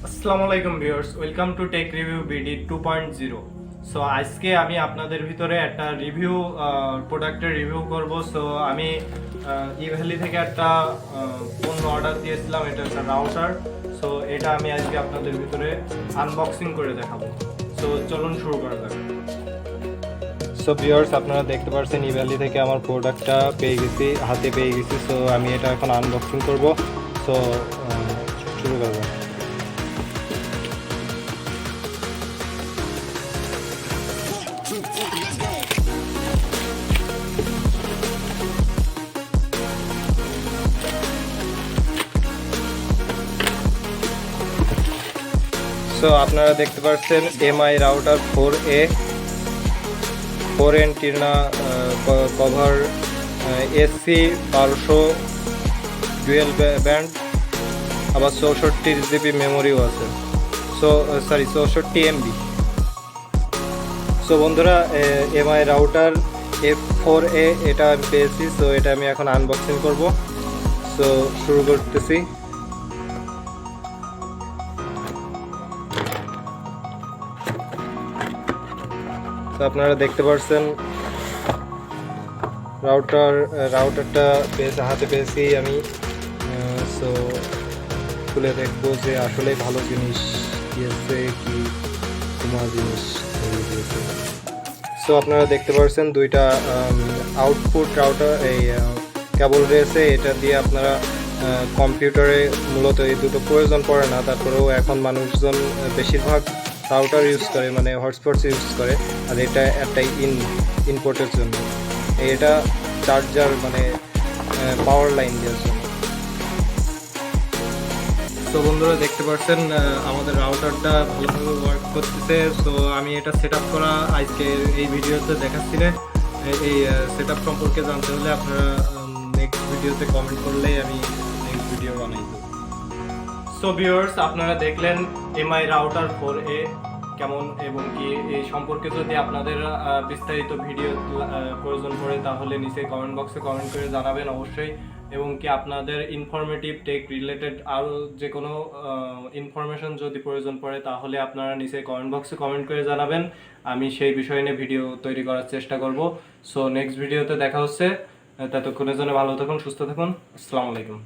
Assalamu Alaikum viewers, welcome to Tech Review BD 2.0. So আজকে আমি আপনাদের ভিতরে একটা প্রোডাক্টের রিভিউ করব। সো আমি ইভ্যালি থেকে একটা পণ্য অর্ডার দিয়েছিলাম, এটা একটা রাউটার। সো এটা আমি আজকে আপনাদের ভিতরে আনবক্সিং করে দেখাবো। সো চলুন শুরু করা যাক। সো ভিউয়ার্স, আপনারা দেখতে পাচ্ছেন ইভ্যালি থেকে আমার প্রোডাক্টটা হাতে পেয়ে গেছি। সো আমি এটা এখন আনবক্সিং করব। সো শুরু করা যাক। সো আপনারা দেখতে পাচ্ছেন MI router 4 antenna cover, AC 1200 dual band, আবার 64 জিবি মেমোরিও আছে। So 64 MB. সো বন্ধুরা, এমআই রাউটার F4A এটা আমি পেয়েছি। সো এটা আমি এখন আনবক্সিং করব। সো শুরু করতেছি। তো আপনারা দেখতে পাচ্ছেন রাউটারটা হাতে পেয়েছি আমি। সো খুলে দেখবো যে আসলে ভালো জিনিস দিয়েছে কি তোমার জিনিস দিয়েছে। সো আপনারা দেখতে পাচ্ছেন দুইটা আউটপুট রাউটার এই কেবল রয়েছে। এটা দিয়ে আপনারা কম্পিউটারে মূলত এই দুটো প্রয়োজন পড়ে না, তারপরেও এখন মানুষজন বেশিরভাগ রাউটার ইউজ করে, মানে হটস্পটস ইউজ করে। আর এটা একটা ইনপোর্টের জন্য, এটা চার্জার মানে পাওয়ার লাইন দেওয়ার জন্য। তো বন্ধুরা দেখতে পাচ্ছেন আমাদের রাউটারটা ভালোভাবে ওয়ার্ক করতেছে। সো আমি এটা সেট আপ করা আজকে এই ভিডিওতে দেখাচ্ছি না। এই সেট আপ সম্পর্কে জানতে হলে আপনারা নেক্সট ভিডিওতে কমেন্ট করলেই আমি নেক্সট ভিডিও বানাই দেব। সো ভিউয়ার্স, আপনারা দেখলেন এমআই রাউটার 4A কেমন, এবং কি এই সম্পর্কে যদি আপনাদের বিস্তারিত ভিডিও প্রয়োজন পড়ে তাহলে নিচে কমেন্ট বক্সে কমেন্ট করে জানাবেন অবশ্যই। এবং কি আপনাদের ইনফরমেটিভ টেক রিলেটেড আরও যে কোনো ইনফরমেশন যদি প্রয়োজন পড়ে তাহলে আপনারা নিচে কমেন্ট বক্সে কমেন্ট করে জানাবেন। আমি সেই বিষয় নিয়ে ভিডিও তৈরি করার চেষ্টা করব। সো নেক্সট ভিডিওতে দেখা হচ্ছে। ততক্ষণের জন্য ভালো থাকুন, সুস্থ থাকুন। আসসালামু আলাইকুম।